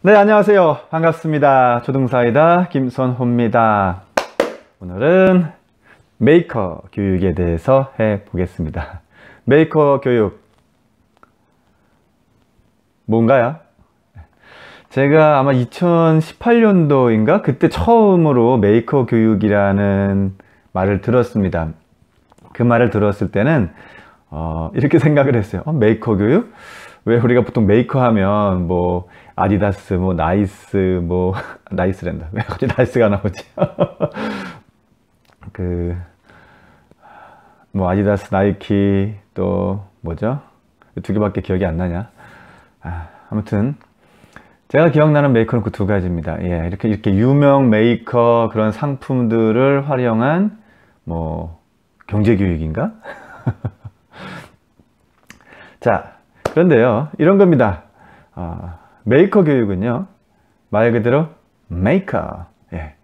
네, 안녕하세요. 반갑습니다. 조등사이다 김선호입니다. 오늘은 메이커 교육에 대해서 해보겠습니다. 메이커 교육 뭔가요? 제가 아마 2018년도인가 그때 처음으로 메이커 교육이라는 말을 들었습니다. 그 말을 들었을 때는 이렇게 생각을 했어요. 메이커 교육? 왜 우리가 보통 메이커 하면 뭐 아디다스, 뭐 나이스, 뭐 나이스랜다. 왜 갑자기 나이스가 나오지? 뭐 아디다스, 나이키, 또 뭐죠? 두 개밖에 기억이 안 나냐? 아무튼 제가 기억나는 메이커는 그 두 가지입니다. 예, 이렇게 유명 메이커 그런 상품들을 활용한 뭐 경제교육인가? 자, 그런데요, 이런 겁니다. 메이커 교육은요, 말 그대로 메이커, 예,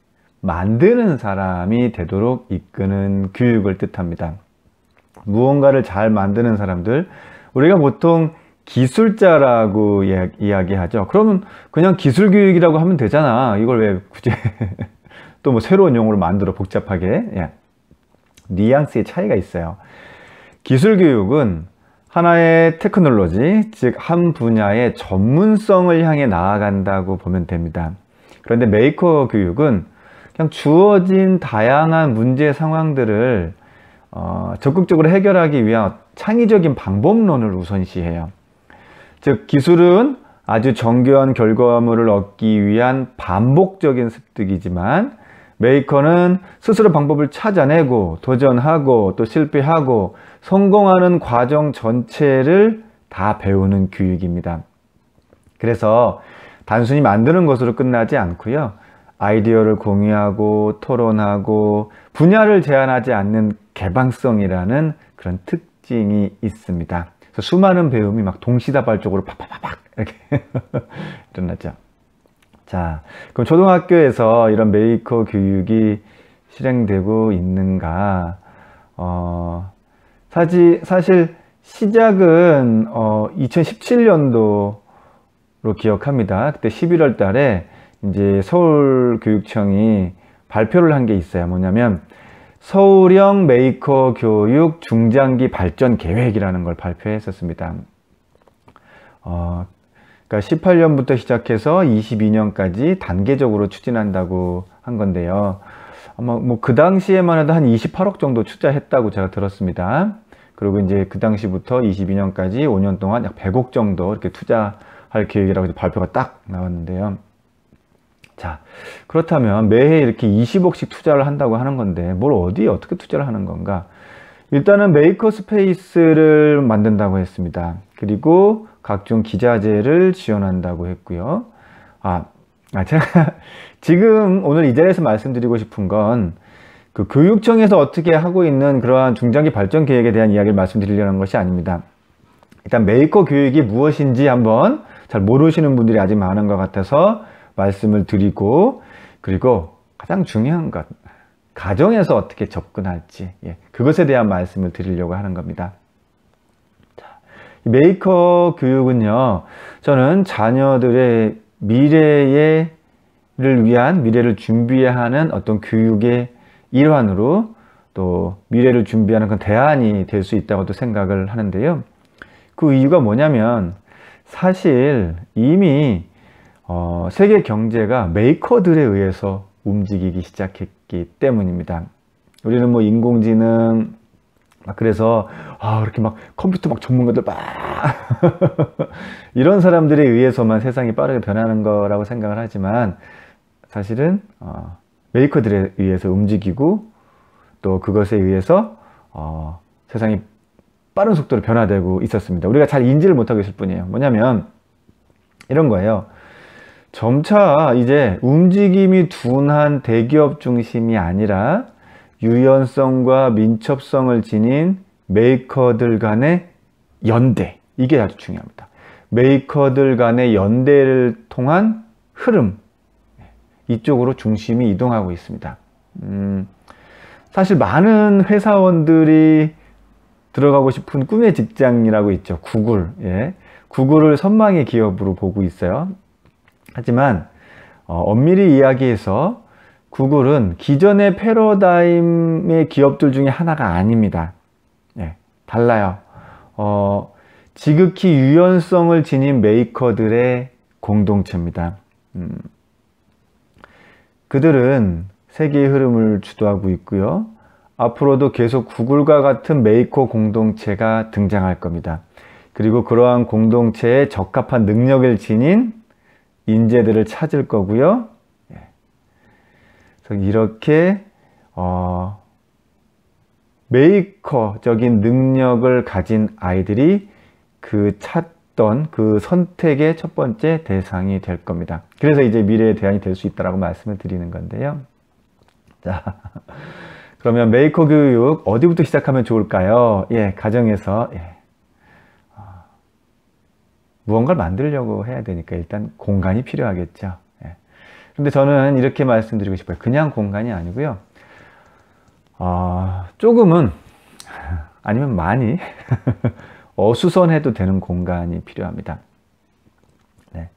만드는 사람이 되도록 이끄는 교육을 뜻합니다. 무언가를 잘 만드는 사람들, 우리가 보통 기술자라고 이야기하죠. 그러면 그냥 기술교육이라고 하면 되잖아. 이걸 왜 굳이 또 뭐 새로운 용어를 만들어 복잡하게. 예. 뉘앙스의 차이가 있어요. 기술교육은 하나의 테크놀로지, 즉 한 분야의 전문성을 향해 나아간다고 보면 됩니다. 그런데 메이커 교육은 그냥 주어진 다양한 문제 상황들을 적극적으로 해결하기 위한 창의적인 방법론을 우선시해요. 즉 기술은 아주 정교한 결과물을 얻기 위한 반복적인 습득이지만, 메이커는 스스로 방법을 찾아내고 도전하고 또 실패하고 성공하는 과정 전체를 다 배우는 교육입니다. 그래서 단순히 만드는 것으로 끝나지 않고요, 아이디어를 공유하고 토론하고 분야를 제한하지 않는 개방성이라는 그런 특징이 있습니다. 그래서 수많은 배움이 막 동시다발적으로 팍팍팍 이렇게 일어나죠. 자, 그럼 초등학교에서 이런 메이커 교육이 실행되고 있는가? 사실 시작은 2017년도로 기억합니다. 그때 11월 달에 이제 서울교육청이 발표를 한 게 있어요. 뭐냐면 서울형 메이커 교육 중장기 발전 계획이라는 걸 발표했었습니다. 그러니까 18년부터 시작해서 22년까지 단계적으로 추진한다고 한 건데요. 아마 뭐 그 당시에만 해도 한 28억 정도 투자했다고 제가 들었습니다. 그리고 이제 그 당시부터 22년까지 5년 동안 약 100억 정도 이렇게 투자할 계획이라고 발표가 딱 나왔는데요. 자, 그렇다면 매해 이렇게 20억씩 투자를 한다고 하는 건데 뭘 어디에 어떻게 투자를 하는 건가? 일단은 메이커 스페이스를 만든다고 했습니다. 그리고 각종 기자재를 지원한다고 했고요. 제가 지금 오늘 이 자리에서 말씀드리고 싶은 건 그 교육청에서 어떻게 하고 있는 그러한 중장기 발전 계획에 대한 이야기를 말씀드리려는 것이 아닙니다. 일단 메이커 교육이 무엇인지 한번 잘 모르시는 분들이 아직 많은 것 같아서 말씀을 드리고, 그리고 가장 중요한 것, 가정에서 어떻게 접근할지, 그것에 대한 말씀을 드리려고 하는 겁니다. 자, 메이커 교육은요, 저는 자녀들의 미래를 위한, 미래를 준비해야 하는 어떤 교육의 일환으로, 또 미래를 준비하는 그런 대안이 될 수 있다고도 생각을 하는데요. 그 이유가 뭐냐면 사실 이미 세계 경제가 메이커들에 의해서 움직이기 시작했기 때문입니다. 우리는 뭐 인공지능 그래서 이렇게 막 컴퓨터 막 전문가들 막 이런 사람들에 의해서만 세상이 빠르게 변하는 거라고 생각을 하지만, 사실은 메이커들에 의해서 움직이고 또 그것에 의해서 세상이 빠른 속도로 변화되고 있었습니다. 우리가 잘 인지를 못하고 있을 뿐이에요. 뭐냐면 이런 거예요. 점차 이제 움직임이 둔한 대기업 중심이 아니라 유연성과 민첩성을 지닌 메이커들 간의 연대, 이게 아주 중요합니다. 메이커들 간의 연대를 통한 흐름, 이쪽으로 중심이 이동하고 있습니다. 사실 많은 회사원들이 들어가고 싶은 꿈의 직장이라고 있죠. 구글. 구글을 선망의 기업으로 보고 있어요. 하지만 엄밀히 이야기해서 구글은 기존의 패러다임의 기업들 중에 하나가 아닙니다. 예, 달라요. 지극히 유연성을 지닌 메이커들의 공동체입니다. 그들은 세계의 흐름을 주도하고 있고요. 앞으로도 계속 구글과 같은 메이커 공동체가 등장할 겁니다. 그리고 그러한 공동체에 적합한 능력을 지닌 인재들을 찾을 거고요. 그래서 이렇게 메이커적인 능력을 가진 아이들이 그 찾던 그 선택의 첫 번째 대상이 될 겁니다. 그래서 이제 미래의 대안이 될 수 있다고 말씀을 드리는 건데요. 자, 그러면 메이커 교육 어디부터 시작하면 좋을까요? 예, 가정에서 무언가를 만들려고 해야 되니까 일단 공간이 필요하겠죠. 예. 근데 저는 이렇게 말씀드리고 싶어요. 그냥 공간이 아니고요. 조금은 아니면 많이 어수선해도 되는 공간이 필요합니다. 네.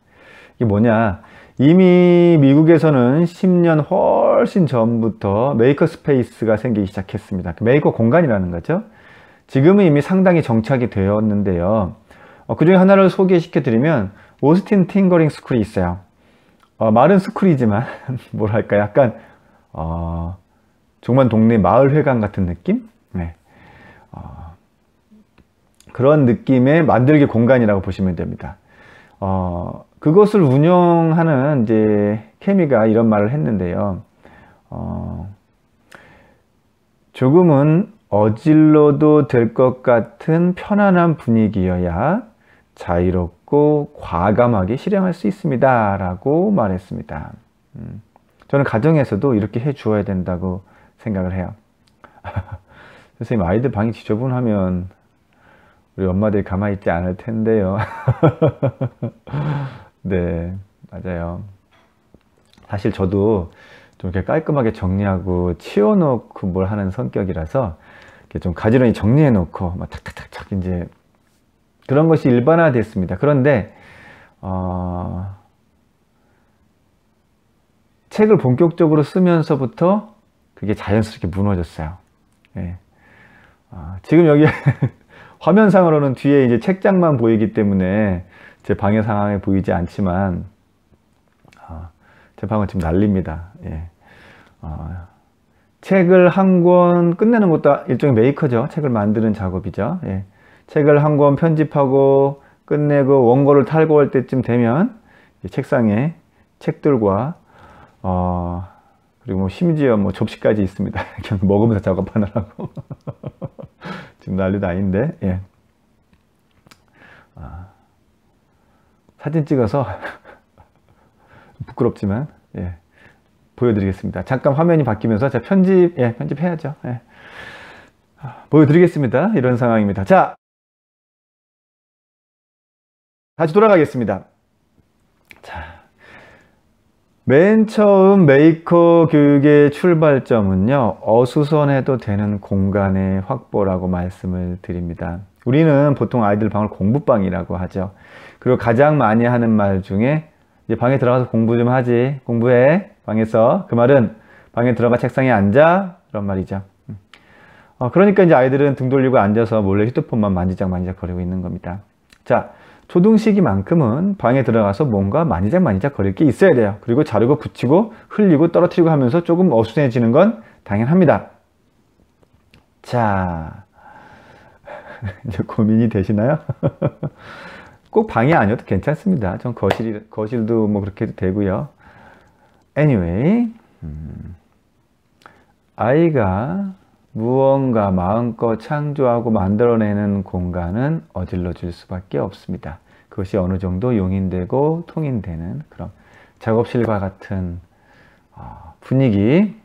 이게 뭐냐? 이미 미국에서는 10년 훨씬 전부터 메이커 스페이스가 생기기 시작했습니다. 메이커 공간이라는 거죠. 지금은 이미 상당히 정착이 되었는데요. 그 중에 하나를 소개시켜 드리면 오스틴 팅거링 스쿨이 있어요. 말은 스쿨이지만 뭐랄까 약간 정말 동네 마을회관 같은 느낌? 네. 그런 느낌의 만들기 공간이라고 보시면 됩니다. 그것을 운영하는 이제 케미가 이런 말을 했는데요. 조금은 어질러도 될 것 같은 편안한 분위기여야 자유롭고 과감하게 실행할 수 있습니다 라고 말했습니다. 저는 가정에서도 이렇게 해 주어야 된다고 생각을 해요. 선생님, 아이들 방이 지저분하면 우리 엄마들이 가만히 있지 않을 텐데요. 네, 맞아요. 사실 저도 좀 이렇게 깔끔하게 정리하고 치워놓고 뭘 하는 성격이라서 이렇게 좀 가지런히 정리해놓고 막 탁탁탁탁 이제 그런 것이 일반화됐습니다. 그런데 책을 본격적으로 쓰면서부터 그게 자연스럽게 무너졌어요. 네. 지금 여기 화면상으로는 뒤에 이제 책장만 보이기 때문에 제 방의 상황에 보이지 않지만 제 방은 지금 난립니다. 예. 책을 한 권 끝내는 것도 일종의 메이커죠. 책을 만드는 작업이죠. 예. 책을 한 권 편집하고 끝내고 원고를 탈고할 때쯤 되면 책상에 책들과 그리고 뭐 심지어 뭐 접시까지 있습니다. 먹으면서 작업하느라고 지금 난리도 아닌데. 예. 사진 찍어서 부끄럽지만 예, 보여드리겠습니다. 잠깐 화면이 바뀌면서 제가 편집해야죠. 예. 보여드리겠습니다. 이런 상황입니다. 자, 다시 돌아가겠습니다. 자, 맨 처음 메이커 교육의 출발점은요, 어수선해도 되는 공간의 확보라고 말씀을 드립니다. 우리는 보통 아이들 방을 공부방이라고 하죠. 그리고 가장 많이 하는 말 중에 이제 방에 들어가서 공부 좀 하지, 공부해, 방에서. 그 말은 방에 들어가 책상에 앉아, 이런 말이죠. 그러니까 이제 아이들은 등 돌리고 앉아서 몰래 휴대폰만 만지작 거리고 있는 겁니다. 자, 초등 시기만큼은 방에 들어가서 뭔가 만지작 거릴 게 있어야 돼요. 그리고 자르고 붙이고 흘리고 떨어뜨리고 하면서 조금 어수선해지는 건 당연합니다. 자, 이제 고민이 되시나요? 꼭 방이 아니어도 괜찮습니다. 전 거실도 뭐 그렇게 해도 되고요. Anyway, 아이가 무언가 마음껏 창조하고 만들어내는 공간은 어질러질 수밖에 없습니다. 그것이 어느 정도 용인되고 통인되는 그런 작업실과 같은 분위기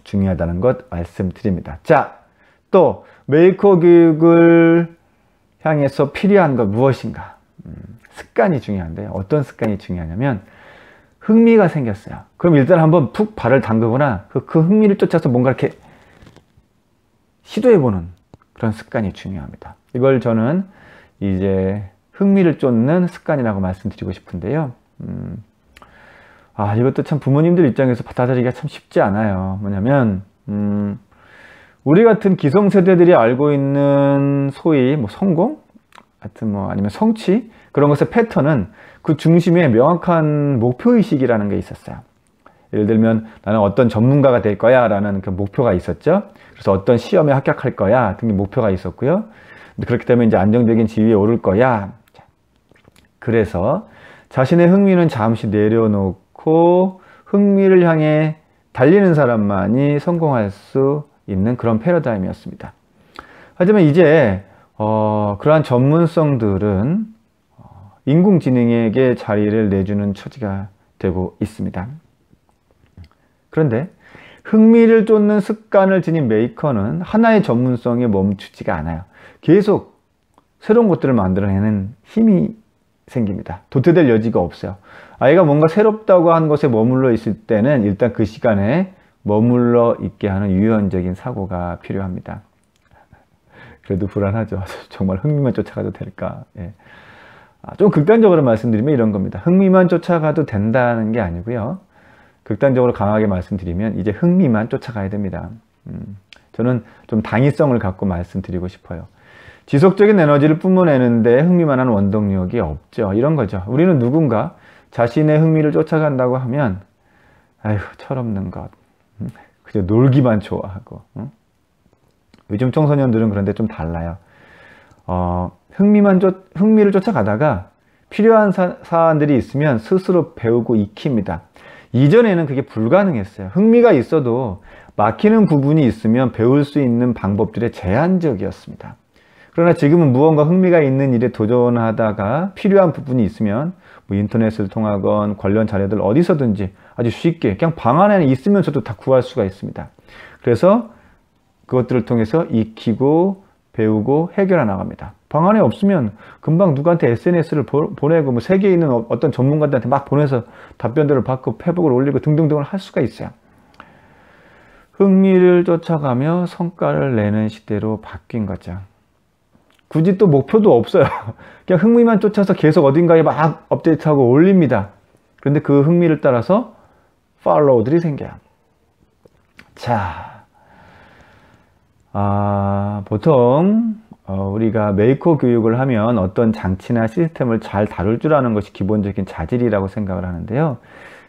중요하다는 것 말씀드립니다. 자, 또 메이커 교육을 향해서 필요한 것 무엇인가? 습관이 중요한데요. 어떤 습관이 중요하냐면 흥미가 생겼어요. 그럼 일단 한번 푹 발을 담그거나 그 흥미를 쫓아서 뭔가 이렇게 시도해보는 그런 습관이 중요합니다. 이걸 저는 이제 흥미를 쫓는 습관이라고 말씀드리고 싶은데요. 이것도 참 부모님들 입장에서 받아들이기가 참 쉽지 않아요. 뭐냐면, 우리 같은 기성세대들이 알고 있는 소위 뭐 성공? 하여튼 뭐 아니면 성취? 그런 것의 패턴은 그 중심에 명확한 목표의식이라는 게 있었어요. 예를 들면 나는 어떤 전문가가 될 거야 라는 그 목표가 있었죠. 그래서 어떤 시험에 합격할 거야 등의 목표가 있었고요. 그렇기 때문에 이제 안정적인 지위에 오를 거야. 그래서 자신의 흥미는 잠시 내려놓고 흥미를 향해 달리는 사람만이 성공할 수 있는 그런 패러다임이었습니다. 하지만 이제 그러한 전문성들은 인공지능에게 자리를 내주는 처지가 되고 있습니다. 그런데 흥미를 쫓는 습관을 지닌 메이커는 하나의 전문성에 멈추지가 않아요. 계속 새로운 것들을 만들어내는 힘이 생깁니다. 도태될 여지가 없어요. 아이가 뭔가 새롭다고 한 것에 머물러 있을 때는 일단 그 시간에 머물러 있게 하는 유연적인 사고가 필요합니다. 그래도 불안하죠. 정말 흥미만 쫓아가도 될까? 예. 좀 극단적으로 말씀드리면 이런 겁니다. 흥미만 쫓아가도 된다는 게 아니고요. 극단적으로 강하게 말씀드리면 이제 흥미만 쫓아가야 됩니다. 저는 좀 당위성을 갖고 말씀드리고 싶어요. 지속적인 에너지를 뿜어내는데 흥미만한 원동력이 없죠. 이런 거죠. 우리는 누군가 자신의 흥미를 쫓아간다고 하면 아휴 철없는 것. 그저 놀기만 좋아하고. 요즘 청소년들은 그런데 좀 달라요. 흥미를 쫓아가다가 필요한 사안들이 있으면 스스로 배우고 익힙니다. 이전에는 그게 불가능했어요. 흥미가 있어도 막히는 부분이 있으면 배울 수 있는 방법들이 제한적이었습니다. 그러나 지금은 무언가 흥미가 있는 일에 도전하다가 필요한 부분이 있으면 뭐 인터넷을 통하건 관련 자료들 어디서든지 아주 쉽게 그냥 방 안에 있으면서도 다 구할 수가 있습니다. 그래서 그것들을 통해서 익히고 배우고 해결해 나갑니다. 방 안에 없으면 금방 누구한테 SNS를 보내고 뭐 세계에 있는 어떤 전문가들한테 막 보내서 답변들을 받고 페북을 올리고 등등등을 할 수가 있어요. 흥미를 쫓아가며 성과를 내는 시대로 바뀐 거죠. 굳이 또 목표도 없어요. 그냥 흥미만 쫓아서 계속 어딘가에 막 업데이트하고 올립니다. 그런데 그 흥미를 따라서 팔로우들이 생겨요. 자, 보통 우리가 메이커 교육을 하면 어떤 장치나 시스템을 잘 다룰 줄 아는 것이 기본적인 자질이라고 생각을 하는데요.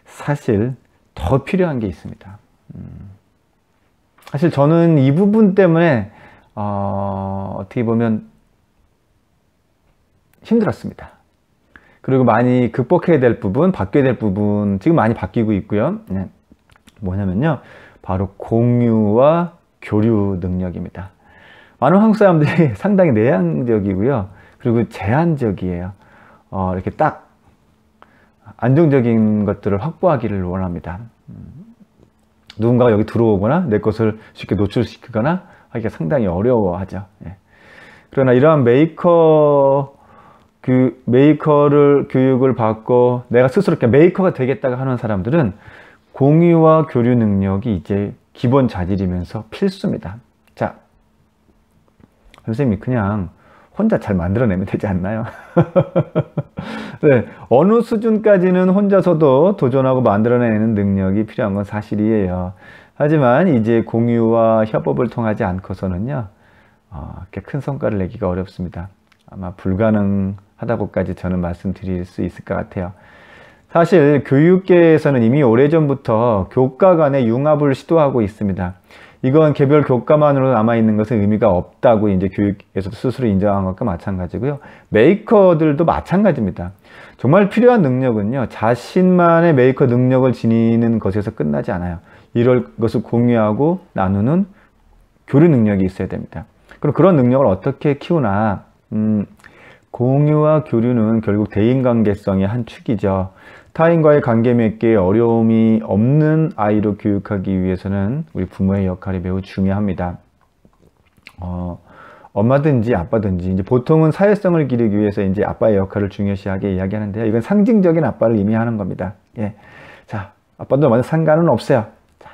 사실 더 필요한 게 있습니다. 사실 저는 이 부분 때문에 어떻게 보면 힘들었습니다. 그리고 많이 극복해야 될 부분, 바뀌어야 될 부분 지금 많이 바뀌고 있고요. 뭐냐면요. 바로 공유와 교류 능력입니다. 많은 한국 사람들이 상당히 내향적이고요. 그리고 제한적이에요. 이렇게 딱 안정적인 것들을 확보하기를 원합니다. 누군가가 여기 들어오거나 내 것을 쉽게 노출시키거나 하기가 상당히 어려워하죠. 예. 그러나 이러한 메이커를 교육을 받고 내가 스스로 이렇게 메이커가 되겠다고 하는 사람들은 공유와 교류 능력이 이제 기본 자질이면서 필수입니다. 자, 선생님이 그냥 혼자 잘 만들어내면 되지 않나요? 네, 어느 수준까지는 혼자서도 도전하고 만들어내는 능력이 필요한 건 사실이에요. 하지만 이제 공유와 협업을 통하지 않고서는요, 이렇게 큰 성과를 내기가 어렵습니다. 아마 불가능하다고까지 저는 말씀드릴 수 있을 것 같아요. 사실 교육계에서는 이미 오래전부터 교과 간의 융합을 시도하고 있습니다. 이건 개별 교과만으로 남아있는 것은 의미가 없다고 이제 교육에서도 스스로 인정한 것과 마찬가지고요. 메이커들도 마찬가지입니다. 정말 필요한 능력은요, 자신만의 메이커 능력을 지니는 것에서 끝나지 않아요. 이럴 것을 공유하고 나누는 교류 능력이 있어야 됩니다. 그럼 그런 능력을 어떻게 키우나? 공유와 교류는 결국 대인관계성의 한 축이죠. 타인과의 관계 맺기에 어려움이 없는 아이로 교육하기 위해서는 우리 부모의 역할이 매우 중요합니다. 엄마든지 아빠든지 이제 보통은 사회성을 기르기 위해서 이제 아빠의 역할을 중요시하게 이야기하는데요. 이건 상징적인 아빠를 의미하는 겁니다. 예. 자, 아빠도 완전 상관은 없어요. 자,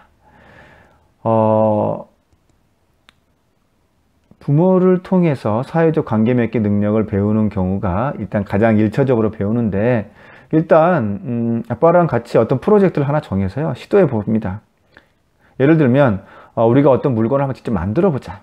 부모를 통해서 사회적 관계 맺기 능력을 배우는 경우가 일단 가장 일차적으로 배우는데 일단 아빠랑 같이 어떤 프로젝트를 하나 정해서요, 시도해 봅니다. 예를 들면 우리가 어떤 물건을 한번 직접 만들어 보자.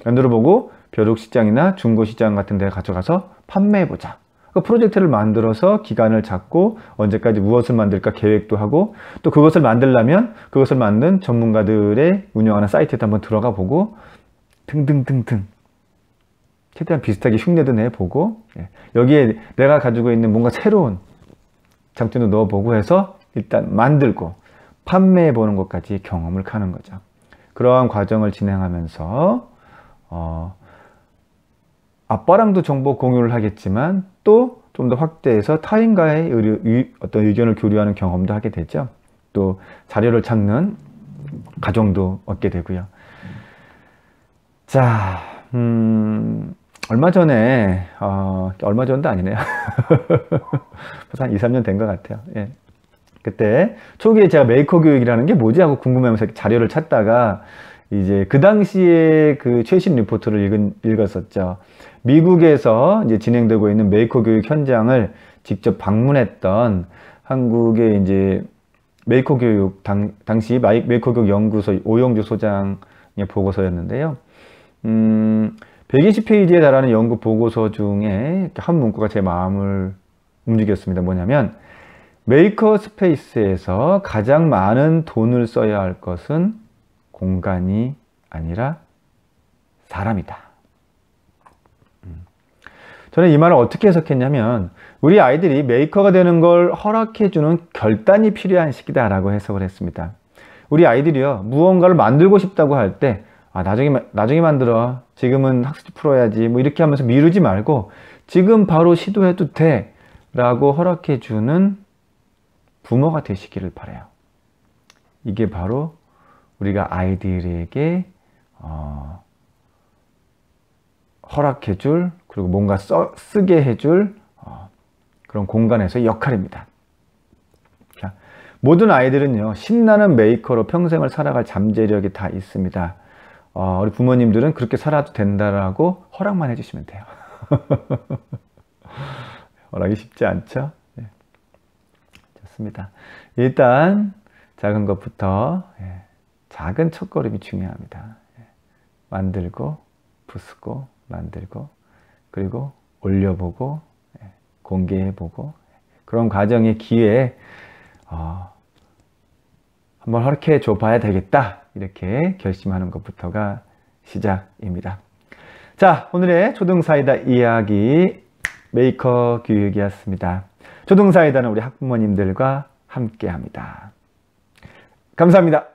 만들어 보고 벼룩시장이나 중고시장 같은 데 가져가서 판매해 보자. 그 프로젝트를 만들어서 기간을 잡고 언제까지 무엇을 만들까 계획도 하고, 또 그것을 만들려면 그것을 만든 전문가들의 운영하는 사이트에도 한번 들어가 보고 등등등등 최대한 비슷하게 흉내도 내보고, 여기에 내가 가지고 있는 뭔가 새로운 장점도 넣어보고 해서 일단 만들고 판매해 보는 것까지 경험을 하는 거죠. 그러한 과정을 진행하면서 아빠랑도 정보 공유를 하겠지만 또 좀 더 확대해서 타인과의 어떤 의견을 교류하는 경험도 하게 되죠. 또 자료를 찾는 과정도 얻게 되고요. 자, 얼마 전에 얼마 전도 아니네요. 벌써 한 2, 3년 된 것 같아요. 예. 그때 초기에 제가 메이커 교육이라는 게 뭐지 하고 궁금해하면서 자료를 찾다가 이제 그 당시에 그 최신 리포트를 읽었었죠. 미국에서 이제 진행되고 있는 메이커 교육 현장을 직접 방문했던 한국의 이제 메이커 교육 당시 메이커 교육 연구소 오영주 소장의 보고서였는데요. 120페이지에 달하는 연구 보고서 중에 한 문구가 제 마음을 움직였습니다. 뭐냐면 메이커 스페이스에서 가장 많은 돈을 써야 할 것은 공간이 아니라 사람이다. 저는 이 말을 어떻게 해석했냐면 우리 아이들이 메이커가 되는 걸 허락해주는 결단이 필요한 시기다 라고 해석을 했습니다. 우리 아이들이요, 무언가를 만들고 싶다고 할 때 나중에 만들어, 지금은 학습지 풀어야지 뭐 이렇게 하면서 미루지 말고 지금 바로 시도해도 돼 라고 허락해주는 부모가 되시기를 바라요. 이게 바로 우리가 아이들에게 허락해줄, 그리고 뭔가 쓰게 해줄 그런 공간에서의 역할입니다. 자, 모든 아이들은요, 신나는 메이커로 평생을 살아갈 잠재력이 다 있습니다. 우리 부모님들은 그렇게 살아도 된다라고 허락만 해주시면 돼요. 허락이 쉽지 않죠? 네. 좋습니다. 일단 작은 것부터 작은 첫걸음이 중요합니다. 만들고 부수고 만들고 그리고 올려보고 공개해보고 그런 과정의 기회에 한번 허락해 줘 봐야 되겠다 이렇게 결심하는 것부터가 시작입니다. 자, 오늘의 초등사이다 이야기 메이커 교육이었습니다. 초등사이다는 우리 학부모님들과 함께 합니다. 감사합니다.